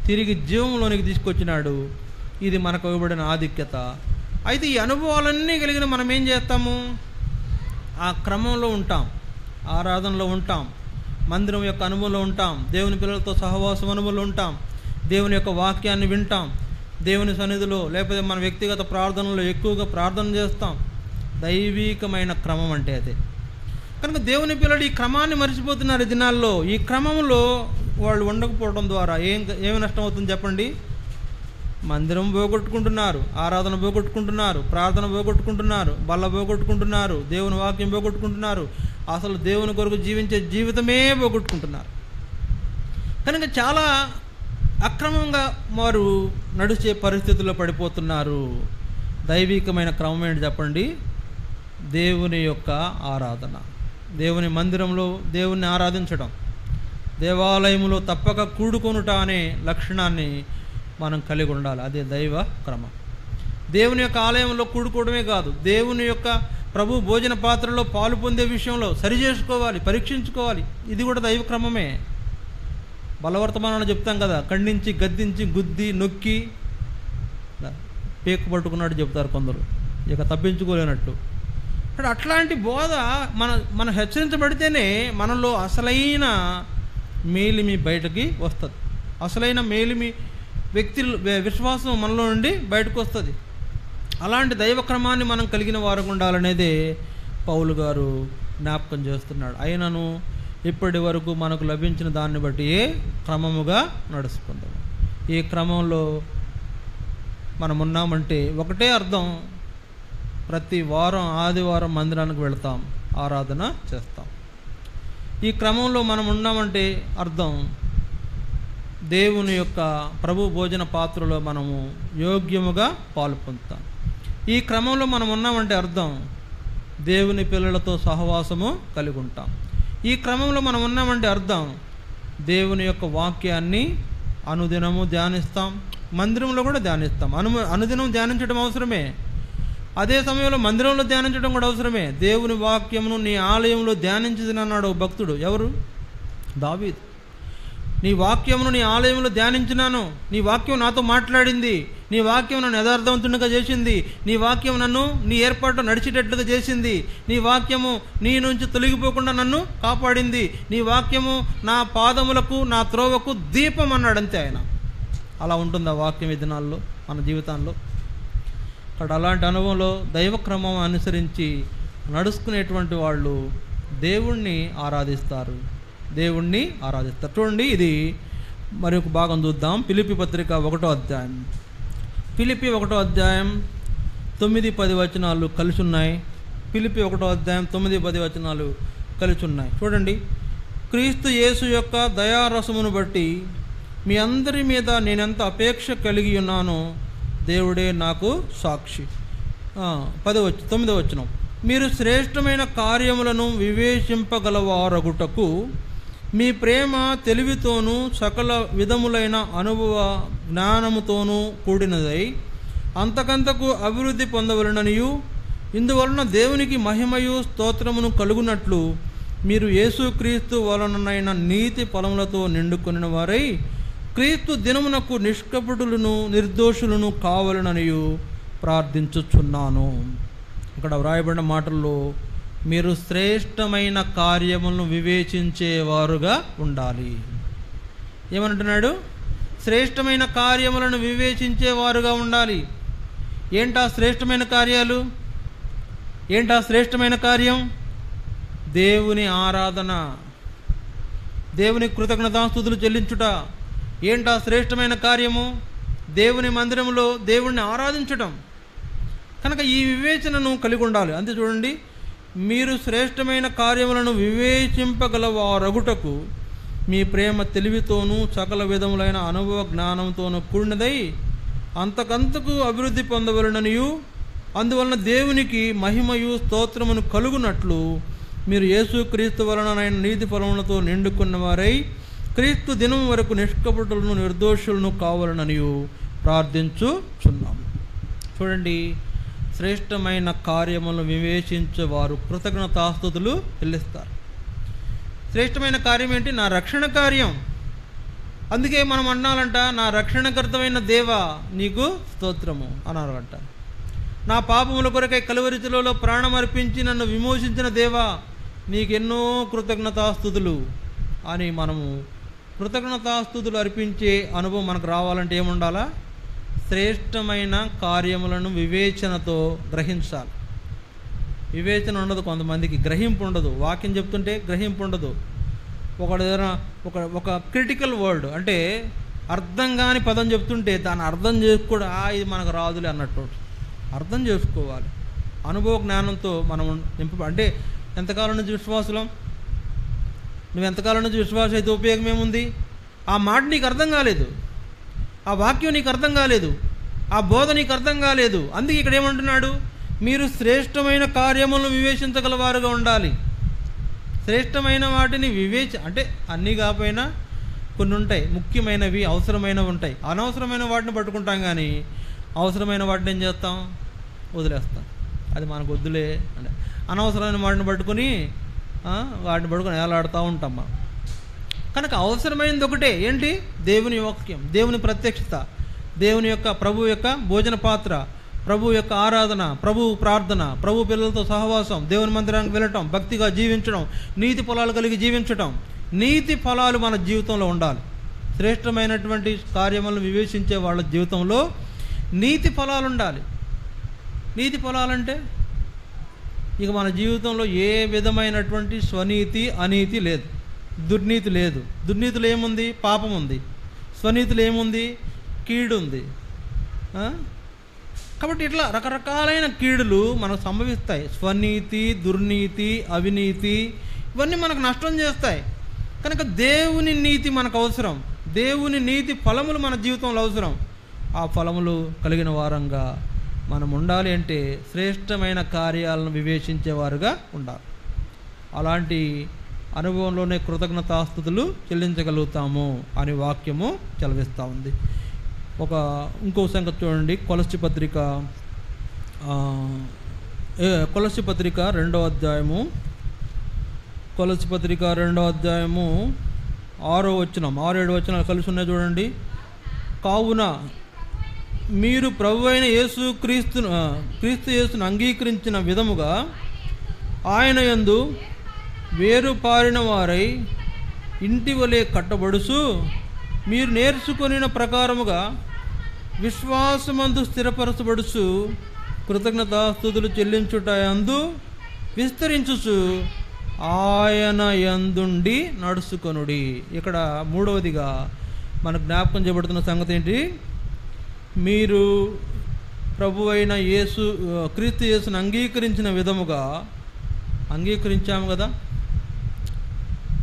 తిరిగి జీవంలోనికి తీసుకొచ్చినాడు. ఇది మనకు ఇవ్వబడిన ఆధిక్యత. అయితే ఈ అనుభవాలన్నీ కలిగిన మనం ఏం చేస్తాము, ఆ క్రమంలో ఉంటాం, ఆరాధనలో ఉంటాం, మందిరం యొక్క అనుభవంలో ఉంటాం, దేవుని పిల్లలతో సహవాసం అనుభవంలో ఉంటాం, దేవుని యొక్క వాక్యాన్ని వింటాం, దేవుని సన్నిధిలో లేకపోతే మన వ్యక్తిగత ప్రార్థనలో ఎక్కువగా ప్రార్థన చేస్తాం. దైవికమైన క్రమం అంటే అదే. కనుక దేవుని పిల్లలు ఈ క్రమాన్ని మర్చిపోతున్నారు ఈ దినాల్లో. ఈ క్రమంలో వాళ్ళు ఉండకపోవడం ద్వారా ఏమి నష్టం అవుతుంది చెప్పండి? మందిరం పోగొట్టుకుంటున్నారు, ఆరాధన పోగొట్టుకుంటున్నారు, ప్రార్థన పోగొట్టుకుంటున్నారు, బల్ల పోగొట్టుకుంటున్నారు, దేవుని వాక్యం పోగొట్టుకుంటున్నారు, అసలు దేవుని కొరకు జీవించే జీవితమే పోగొట్టుకుంటున్నారు. కనుక చాలా అక్రమంగా వారు నడిచే పరిస్థితుల్లో పడిపోతున్నారు. దైవికమైన క్రమం ఏంటి చెప్పండి? దేవుని యొక్క ఆరాధన, దేవుని మందిరంలో దేవుణ్ణి ఆరాధించడం, దేవాలయంలో తప్పక కూడుకొనుట అనే లక్షణాన్ని మనం కలిగి ఉండాలి. అదే దైవ క్రమం. దేవుని యొక్క ఆలయంలో కూడుకోవడమే కాదు, దేవుని యొక్క ప్రభు భోజన పాత్రలో పాలు పొందే విషయంలో సరి చేసుకోవాలి, పరీక్షించుకోవాలి. ఇది కూడా దైవ క్రమమే. బలవర్తమానాలు చెప్తాం కదా, ఖండించి గద్దించి గుద్ది నొక్కి పేకు పట్టుకున్నట్టు చెప్తారు కొందరు, ఇక తప్పించుకోలేనట్టు. అంటే అట్లాంటి బోధ మన హెచ్చరించబడితేనే మనలో అసలైన మేలిమి బయటకి వస్తుంది. అసలైన మేలిమి వ్యక్తి విశ్వాసం మనలో నుండి బయటకు వస్తుంది. అలాంటి దైవక్రమాన్ని మనం కలిగిన వారు ఉండాలనేదే పౌలు గారు జ్ఞాపకం చేస్తున్నాడు. అయినను ఇప్పటి వరకు మనకు లభించిన దాన్ని బట్టి క్రమముగా నడుచుకుందాం. ఈ క్రమంలో మనం ఉన్నామంటే ఒకటే అర్థం, ప్రతి వారం ఆదివారం మందిరానికి వెళతాం, ఆరాధన చేస్తాం. ఈ క్రమంలో మనం ఉన్నామంటే అర్థం దేవుని యొక్క ప్రభు భోజన పాత్రలో మనము యోగ్యముగా పాలు పొందుతాం. ఈ క్రమంలో మనం ఉన్నామంటే అర్థం దేవుని పిల్లలతో సహవాసము కలిగి ఉంటాం. ఈ క్రమంలో మనం ఉన్నామంటే అర్థం దేవుని యొక్క వాక్యాన్ని అనుదినము ధ్యానిస్తాం, మందిరంలో కూడా ధ్యానిస్తాం. అనుదినం ధ్యానించడం అవసరమే. అదే సమయంలో మందిరంలో ధ్యానించడం కూడా అవసరమే. దేవుని వాక్యమును నీ ఆలయంలో ధ్యానించదనన్నాడు భక్తుడు. ఎవరు? దావీదు. నీ వాక్యమును నీ ఆలయంలో ధ్యానించినాను, నీ వాక్యం నాతో మాట్లాడింది, నీ వాక్యం నన్ను యథార్థవంతునిగా చేసింది, నీ వాక్యం నన్ను నీ ఏర్పాటు నడిచేటట్లుగా చేసింది, నీ వాక్యము నీ నుంచి తొలగిపోకుండా నన్ను కాపాడింది, నీ వాక్యము నా పాదములకు నా త్రోవకు దీపం అన్నాడు. అంతే ఆయన. అలా ఉంటుంది ఆ వాక్యం ఈ దినాల్లో మన జీవితాల్లో. అక్కడ అలాంటి అనుభవంలో దైవక్రమం అనుసరించి నడుచుకునేటువంటి వాళ్ళు దేవుణ్ణి ఆరాధిస్తారు. చూడండి, ఇది మరి ఒక భాగం చూద్దాం. ఫిలిప్పీ పత్రిక 1వ అధ్యాయం. ఫిలిప్పీ 1వ అధ్యాయం 9-10 వచనాలు కలిసి ఉన్నాయి. ఫిలిప్పీ 1వ అధ్యాయం 9-10 వచనాలు కలిసి ఉన్నాయి. చూడండి. క్రీస్తు యేసు యొక్క దయారసమును బట్టి మీ అందరి మీద నేనెంత అపేక్ష కలిగి ఉన్నానో దేవుడే నాకు సాక్షి. 9వ వచనం. మీరు శ్రేష్టమైన కార్యములను వివేచింపగలవారగుటకు మీ ప్రేమ తెలివితోనూ సకల విధములైన అనుభవ జ్ఞానముతోనూ కూడినదై అంతకంతకు అభివృద్ధి పొందవలననియు, ఇందువలన దేవునికి మహిమయు స్తోత్రమును కలుగునట్లు మీరు యేసుక్రీస్తు వలననైన నీతి ఫలములతో నిండుకొనిన వారై క్రీస్తు దినమునకు నిష్కపటులను నిర్దోషులను కావాలననియు ప్రార్థించుచున్నాను. ఇక్కడ వ్రాయబడిన మాటల్లో మీరు శ్రేష్టమైన కార్యములను వివేచించేవారుగా ఉండాలి. ఏమంటున్నాడు? శ్రేష్టమైన కార్యములను వివేచించేవారుగా ఉండాలి. ఏంటా శ్రేష్టమైన కార్యాలు? ఏంటా శ్రేష్టమైన కార్యం? దేవుని ఆరాధన, దేవుని కృతజ్ఞతాస్తుతులు చెల్లించుట. ఏంటా శ్రేష్టమైన కార్యము? దేవుని మందిరంలో దేవుణ్ణి ఆరాధించటం. కనుక ఈ వివేచనను కలిగి ఉండాలి. అంతే. చూడండి, మీరు శ్రేష్టమైన కార్యములను వివేచింపగలవారగుటకు మీ ప్రేమ తెలివితోనూ సకల విధములైన అనుభవ జ్ఞానంతోనూ కూడినదై అంతకంతకు అభివృద్ధి పొందవలననియు, అందువలన దేవునికి మహిమయు స్తోత్రమును కలుగునట్లు మీరు యేసుక్రీస్తు వలననైన నీతి ఫలములతో నిండుకున్నవారై క్రీస్తు దినం వరకు నిష్కపటులను నిర్దోషులను కావాలననియు ప్రార్థించుచున్నాము. చూడండి, శ్రేష్టమైన కార్యములను వివేచించేవారు కృతజ్ఞతాస్తుతులు చెల్లిస్తారు. శ్రేష్టమైన కార్యం ఏంటి? నా రక్షణ కార్యం. అందుకే మనం అన్నాలంట, నా రక్షణకర్తమైన దేవా నీకు స్తోత్రము అన్నారంట. నా పాపముల కొరకై కలువరి శిలువలో ప్రాణం అర్పించి నన్ను విమోచించిన దేవా నీకెన్నో కృతజ్ఞతాస్తుతులు అని మనము కృతజ్ఞతాస్తుతులు అర్పించే అనుభవం మనకు రావాలంటే ఏముండాలా? శ్రేష్టమైన కార్యములను వివేచనతో గ్రహించాలి. వివేచన ఉండదు కొంతమందికి, గ్రహింపు ఉండదు. వాక్యం చెప్తుంటే గ్రహింపు ఉండదు. ఒకటి ఒక క్రిటికల్ వర్డ్ అంటే అర్థం కాని పదం చెప్తుంటే దాన్ని అర్థం చేసుకోవడం, ఇది మనకు రాదులే అన్నట్టు అర్థం చేసుకోవాలి. అనుభవ జ్ఞానంతో మనం అంటే ఎంతకాలం నుంచి విశ్వాసులం? నువ్వు ఎంతకాలం నుంచి విశ్వాసం అయితే ఉపయోగం ఏముంది? ఆ మాట నీకు అర్థం కాలేదు, ఆ వాక్యం నీకు అర్థం కాలేదు, ఆ బోధ నీకు అర్థం కాలేదు. అందుకే ఇక్కడ ఏమంటున్నాడు? మీరు శ్రేష్టమైన కార్యములను వివేచించగలవారుగా ఉండాలి. శ్రేష్టమైన వాటిని అంటే అన్నీ కాకపోయినా కొన్ని ఉంటాయి, ముఖ్యమైనవి, అవసరమైనవి ఉంటాయి. అనవసరమైన వాటిని పట్టుకుంటాం, కానీ అవసరమైన వాటిని ఏం చేస్తాం? వదిలేస్తాం. అది మనకు వద్దులే అంటే అనవసరమైన వాటిని పట్టుకొని ఏలాడుతూ ఉంటాం మనం. కనుక అవసరమైనది ఒకటే, ఏంటి? దేవుని వాక్యం, దేవుని ప్రత్యక్షత, దేవుని యొక్క ప్రభు యొక్క భోజన పాత్ర, ప్రభు యొక్క ఆరాధన, ప్రభు ప్రార్థన, ప్రభు పిల్లలతో సహవాసం, దేవుని మందిరానికి వెళ్ళటం, భక్తిగా జీవించడం, నీతి ఫలాలు కలిగి జీవించటం. నీతి ఫలాలు మన జీవితంలో ఉండాలి. శ్రేష్టమైనటువంటి కార్యములను వివేచించే వాళ్ళ జీవితంలో నీతి ఫలాలు ఉండాలి. నీతి ఫలాలంటే ఇక మన జీవితంలో ఏ విధమైనటువంటి స్వనీతి అనీతి లేదు, దుర్నీతి లేదు. దుర్నీతిలో ఏముంది? పాపం ఉంది. స్వనీతిలో ఏముంది? కీడు ఉంది. కాబట్టి ఇట్లా రకరకాలైన కీడులు మనకు సంభవిస్తాయి. స్వనీతి, దుర్నీతి, అవినీతి ఇవన్నీ మనకు నష్టం చేస్తాయి. కనుక దేవుని నీతి మనకు అవసరం. దేవుని నీతి ఫలములు మన జీవితంలో అవసరం. ఆ ఫలములు కలిగిన వారంగా మనం ఉండాలి. అంటే శ్రేష్టమైన కార్యాలను వివేచించేవారుగా ఉండాలి. అలాంటి అనుభవంలోనే కృతజ్ఞతాస్తుతులు చెల్లించగలుగుతాము అని వాక్యము చెలవిస్తూ ఉంది. ఇంకో సంగతి చూడండి. కొలస్సీ పత్రిక 2వ అధ్యాయము, కొలస్సీ పత్రిక 2వ అధ్యాయము 6వ వచనం, 6-7 వచనాలు కలిసి ఉన్నాయి చూడండి. కావున మీరు ప్రభు అయిన క్రీస్తు యేసును అంగీకరించిన విధముగా ఆయన యందు వేరుపారిన వారై ఇంటి వలె కట్టబడుచు మీరు నేర్చుకొనిన ప్రకారముగా విశ్వాసమందు స్థిరపరచబడుచు కృతజ్ఞతాస్తుతులు చెల్లించుట యందు విస్తరించుచు ఆయన యందుండి నడుచుకొనుడి. ఇక్కడ 3వదిగా మనకు జ్ఞాపకం చేయబడుతున్న సంగతి ఏంటి? మీరు ప్రభు అయిన క్రీస్తు యేసును అంగీకరించిన విధముగా, అంగీకరించాము కదా,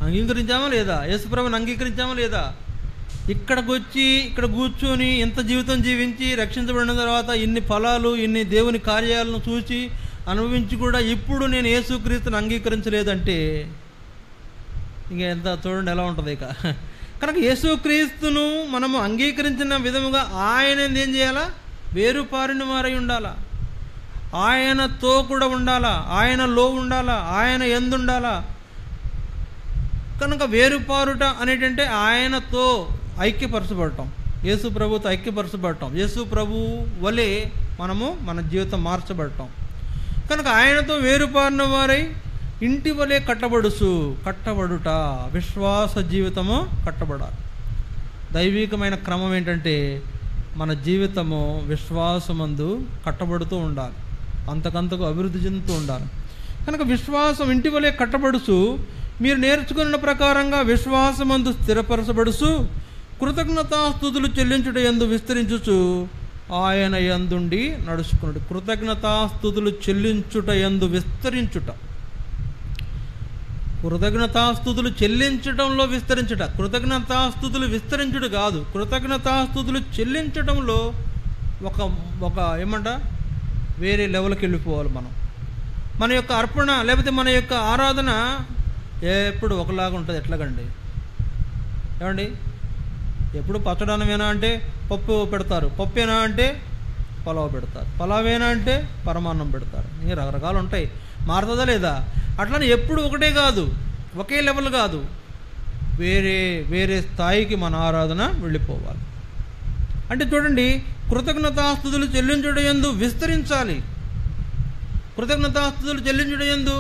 అంగీకరించామా లేదా? యేసు ప్రభుని అంగీకరించామా లేదా? ఇక్కడికి వచ్చి ఇక్కడ కూర్చొని ఇంత జీవితం జీవించి రక్షించబడిన తర్వాత ఇన్ని ఫలాలు, ఇన్ని దేవుని కార్యాలను చూసి అనుభవించి కూడా ఇప్పుడు నేను యేసుక్రీస్తుని అంగీకరించలేదంటే ఇంక ఎంత చూడండి ఎలా ఉంటుంది. కనుక యేసుక్రీస్తును మనము అంగీకరించిన విధముగా ఆయన ఏం చేయాలా? వేరుపారిన వారై ఉండాలా, ఆయనతో కూడా ఉండాలా, ఆయనలో ఉండాలా, ఆయన ఎందుండాలా. కనుక వేరుపారుట అనేటంటే ఆయనతో ఐక్యపరచబడటం, యేసు ప్రభుతో ఐక్యపరచబడటం, యేసు ప్రభు వలె మన జీవితం మార్చబడటం. కనుక ఆయనతో వేరుపారిన వారై ఇంటి వలె కట్టబడుట, విశ్వాస జీవితము కట్టబడాలి. దైవికమైన క్రమం ఏంటంటే మన జీవితము విశ్వాసమందు కట్టబడుతూ ఉండాలి, అంతకంతకు అభివృద్ధి చెందుతూ ఉండాలి. కనుక విశ్వాసం ఇంటి వలె కట్టబడుచు మీరు నేర్చుకున్న ప్రకారంగా విశ్వాసమందు స్థిరపరచబడుచు కృతజ్ఞతాస్తుతులు చెల్లించుట యందు విస్తరించుచు ఆయన యందుండి నడుచుకున్నాడు. కృతజ్ఞతాస్తుతులు చెల్లించుట యందు విస్తరించుట, కృతజ్ఞతాస్తుతులు చెల్లించడంలో విస్తరించుట. కృతజ్ఞతాస్తుతులు విస్తరించుట కాదు, కృతజ్ఞతాస్తుతులు చెల్లించడంలో ఒక ఏమంట వేరే లెవెల్కి వెళ్ళిపోవాలి. మన యొక్క అర్పణ లేకపోతే మన యొక్క ఆరాధన ఎప్పుడు ఒకలాగా ఉంటుంది. ఎట్లాగండి ఏమండి? ఎప్పుడు పచ్చడనమేనా అంటే పప్పు పెడతారు, పప్పేనా అంటే పలావ్ పెడతారు, పలావేనా అంటే పరమాన్నం పెడతారు. ఇంకా రకరకాలు ఉంటాయి. మారుతుందా లేదా? అట్లనే ఎప్పుడు ఒకటే కాదు, ఒకే లెవెల్ కాదు, వేరే వేరే స్థాయికి మన ఆరాధన వెళ్ళిపోవాలి. అంటే చూడండి, కృతజ్ఞతాస్తుతులు చెల్లించుట యందు విస్తరించాలి. కృతజ్ఞతాస్తుతులు చెల్లించుట యందు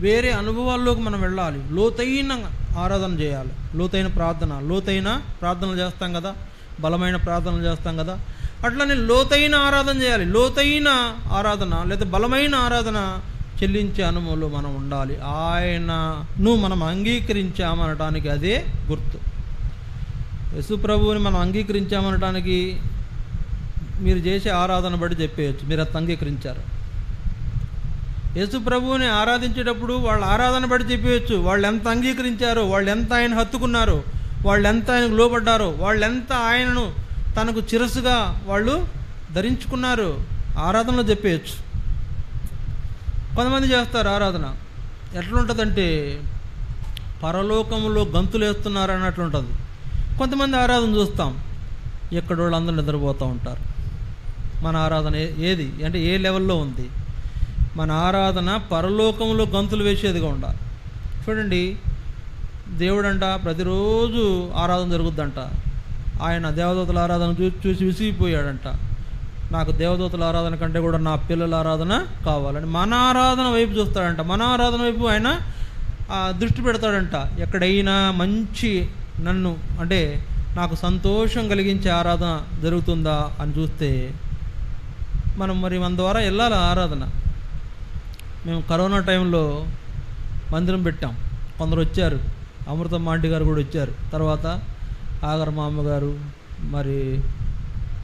వేరే అనుభవాల్లోకి మనం వెళ్ళాలి. లోతైన ఆరాధన చేయాలి, లోతైన ప్రార్థనలు చేస్తాం కదా, బలమైన ప్రార్థనలు చేస్తాం కదా. అట్లనే లోతైన ఆరాధన చేయాలి. లోతైన ఆరాధన లేదా బలమైన ఆరాధన చెల్లించే అనుభవంలో మనం ఉండాలి. ఆయనను మనం అంగీకరించామనటానికి అదే గుర్తు. యేసు ప్రభువుని మనం అంగీకరించామనటానికి మీరు చేసే ఆరాధన బట్టి చెప్పేయచ్చు మీరు అంత అంగీకరించారు. యేసు ప్రభువుని ఆరాధించేటప్పుడు వాళ్ళ ఆరాధన బట్టి చెప్పేయచ్చు వాళ్ళు ఎంత అంగీకరించారో, వాళ్ళు ఎంత ఆయన హత్తుకున్నారో, వాళ్ళు ఎంత ఆయనకు లోబడ్డారో, వాళ్ళు ఎంత ఆయనను తనకు చిరసుగా వాళ్ళు ధరించుకున్నారు. ఆరాధనలో చెప్పేయచ్చు. కొంతమంది చేస్తారు ఆరాధన ఎట్లుంటుందంటే పరలోకంలో గంతులు వేస్తున్నారు అన్నట్లుంటుంది. కొంతమంది ఆరాధన చూస్తాం ఎక్కడ వాళ్ళందరూ నిద్రపోతూ ఉంటారు. మన ఆరాధన ఏది అంటే ఏ లెవెల్లో ఉంది? మన ఆరాధన పరలోకంలో గంతులు వేసేదిగా ఉండాలి. చూడండి, దేవుడంట ప్రతిరోజు ఆరాధన జరుగుద్దంట. ఆయన దేవదూతల ఆరాధన చూసి విసిగిపోయాడంట. నాకు దేవదూతల ఆరాధన కంటే కూడా నా పిల్లల ఆరాధన కావాలని మన ఆరాధన వైపు చూస్తాడంట. మన ఆరాధన వైపు ఆయన దృష్టి పెడతాడంట. ఎక్కడైనా మంచి నన్ను అంటే నాకు సంతోషం కలిగించే ఆరాధన జరుగుతుందా అని చూస్తే మనం మన ద్వారా వెళ్ళాలి ఆరాధన. మేము కరోనా టైంలో మందిరం పెట్టాం. కొందరు వచ్చారు, అమృతం ఆంటీ గారు కూడా వచ్చారు. తర్వాత ఆగర మామ గారు, మరి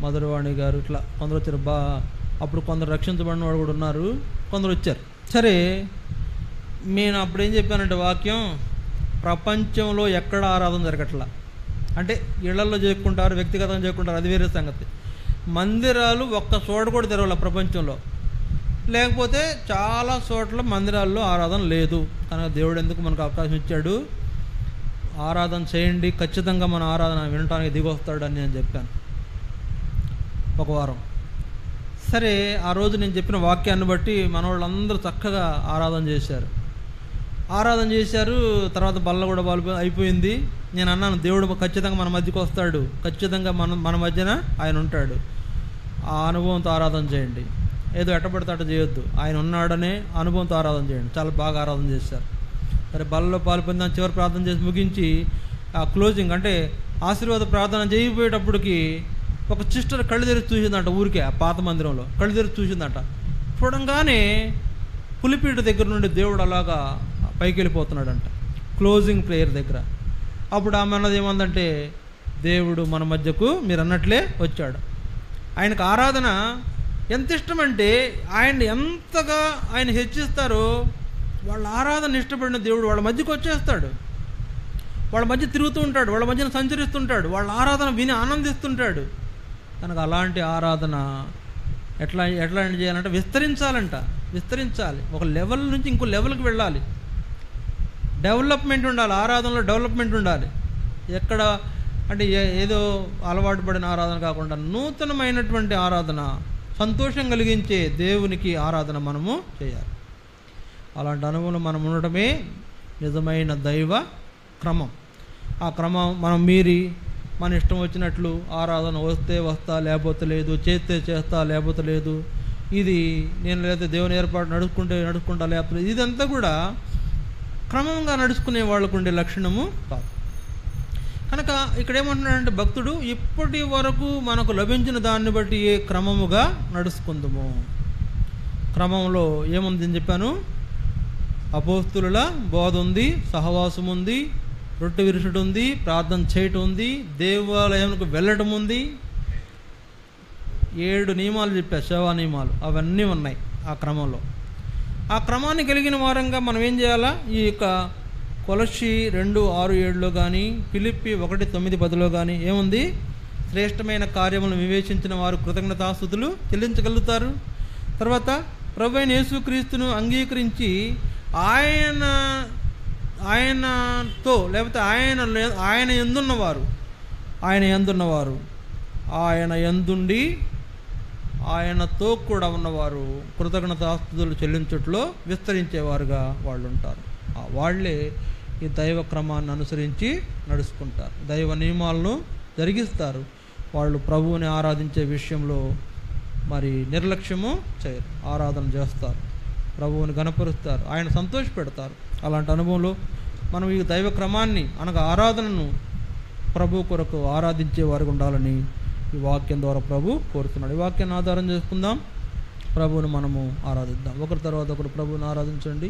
మధురవాణి గారు, ఇట్లా కొందరు వచ్చారు. అప్పుడు కొందరు రక్షించబడిన వాడు కూడా ఉన్నారు, కొందరు వచ్చారు. సరే, నేను అప్పుడు ఏం చెప్పానంటే వాక్యం, ప్రపంచంలో ఎక్కడ ఆరాధన జరగట్లా. అంటే ఇళ్లల్లో చేసుకుంటారు, వ్యక్తిగతంగా చేసుకుంటారు, అది వేరే సంగతి. మందిరాలు ఒక్క చోట కూడా తెరవాల ప్రపంచంలో. లేకపోతే చాలా చోట్ల మందిరాల్లో ఆరాధన లేదు. కనుక దేవుడు ఎందుకు మనకు అవకాశం ఇచ్చాడు? ఆరాధన చేయండి, ఖచ్చితంగా మన ఆరాధన వినటానికి దిగొస్తాడని నేను చెప్పాను. ఒక వారం. సరే, ఆ రోజు నేను చెప్పిన వాక్యాన్ని బట్టి మన వాళ్ళందరూ చక్కగా ఆరాధన చేశారు. తర్వాత బల్ల కూడా అయిపోయింది. నేను అన్నాను, దేవుడు ఖచ్చితంగా మన మధ్యకు వస్తాడు, ఖచ్చితంగా మన మధ్యన ఆయన ఉంటాడు. ఆ అనుభవంతో ఆరాధన చేయండి, ఏదో ఎట్టబడితే అట్ట చేయొద్దు. ఆయన ఉన్నాడనే అనుభవంతో ఆరాధన చేయండి. చాలా బాగా ఆరాధన చేశారు. సరే, బల్లలో పాల్పొందాం, చివరి ప్రార్థన చేసి ముగించి ఆ క్లోజింగ్ అంటే ఆశీర్వాద ప్రార్థన చేయబోయేటప్పటికి ఒక సిస్టర్ కళ్ళు తెరిచి చూసిందంట. ఊరికే ఆ పాత మందిరంలో కళ్ళు తెరిచి చూసిందంట. చూడంగానే పులిపీట దగ్గర నుండి దేవుడు అలాగా పైకి వెళ్ళిపోతున్నాడంట, క్లోజింగ్ ప్రేయర్ దగ్గర. అప్పుడు ఆమె అన్నది ఏమందంటే, దేవుడు మన మధ్యకు మీరు అన్నట్లే వచ్చాడు. ఆయనకు ఆరాధన ఎంత ఇష్టమంటే ఆయన ఎంతగా ఆయన హెచ్చిస్తారో వాళ్ళ ఆరాధన ఇష్టపడిన దేవుడు వాళ్ళ మధ్యకు వచ్చేస్తాడు, వాళ్ళ మధ్య తిరుగుతూ ఉంటాడు, వాళ్ళ మధ్యన సంచరిస్తుంటాడు, వాళ్ళ ఆరాధన విని ఆనందిస్తుంటాడు. కనుక అలాంటి ఆరాధన ఎట్లా చేయాలంటే విస్తరించాలి. ఒక లెవెల్ నుంచి ఇంకో లెవెల్కి వెళ్ళాలి. డెవలప్మెంట్ ఉండాలి, ఆరాధనలో డెవలప్మెంట్ ఉండాలి. ఎక్కడ అంటే ఏదో అలవాటు పడిన ఆరాధన కాకుండా నూతనమైనటువంటి ఆరాధన, సంతోషం కలిగించే దేవునికి ఆరాధన మనము చేయాలి. అలాంటి అనుభవంలో మనం ఉండటమే నిజమైన దైవ క్రమం. ఆ క్రమం మనం మీరి మన ఇష్టం వచ్చినట్లు ఆరాధన వస్తే వస్తా, లేకపోతే లేదు, చేస్తే చేస్తా, లేకపోతే లేదు, ఇది నేను లేదా దేవుని ఏర్పాటు నడుచుకుంటా లేకపోతే, ఇదంతా కూడా క్రమంగా నడుచుకునే వాళ్ళకు ఉండే లక్షణము కాదు. కనుక ఇక్కడ ఏమంటున్నాడంటే భక్తుడు, ఇప్పటి వరకు మనకు లభించిన దాన్ని బట్టి ఏ క్రమముగా నడుచుకుందాము. క్రమంలో ఏముందని చెప్పాను? అపోస్తుల బోధ ఉంది, సహవాసం ఉంది, రొట్టె విరుచుడు ఉంది, ప్రార్థన చేయటం ఉంది, దేవాలయంకు వెళ్ళటం ఉంది. 7 నియమాలు చెప్పా, సేవా నియమాలు, అవన్నీ ఉన్నాయి ఆ క్రమంలో. ఆ క్రమాన్ని కలిగిన వారంగా మనం ఏం చేయాలా? ఈ యొక్క కొలస్సీ 2:6-7లో కానీ, ఫిలిప్పీ 1:9-10లో కానీ ఏముంది? శ్రేష్టమైన కార్యములను వివేచించిన వారు కృతజ్ఞతాస్తుతులు చెల్లించగలుగుతారు. తర్వాత ప్రభువైన యేసుక్రీస్తును అంగీకరించి ఆయనతో లేకపోతే ఆయన యందున్నవారు ఆయన యందుండి ఆయనతో కూడా ఉన్నవారు కృతజ్ఞతాస్తుతులు చెల్లించుట్లో విస్తరించేవారుగా వాళ్ళు ఉంటారు. వాళ్ళే ఈ దైవ క్రమాన్ని అనుసరించి నడుచుకుంటారు, దైవ నియమాలను జరిగిస్తారు. వాళ్ళు ప్రభువుని ఆరాధించే విషయంలో మరి నిర్లక్ష్యము చేయరు, ఆరాధన చేస్తారు, ప్రభువుని గణపరుస్తారు, ఆయన సంతోషపెడతారు. అలాంటి అనుభవంలో మనం ఈ దైవ క్రమాన్ని అనగా ఆరాధనను ప్రభు కొరకు ఆరాధించే వారికి ఉండాలని ఈ వాక్యం ద్వారా ప్రభు కోరుతున్నాడు. ఈ వాక్యాన్ని ఆధారం చేసుకుందాం, ప్రభువుని మనము ఆరాధిద్దాం. ఒకరి తర్వాత ఒకరు ప్రభువుని ఆరాధించండి.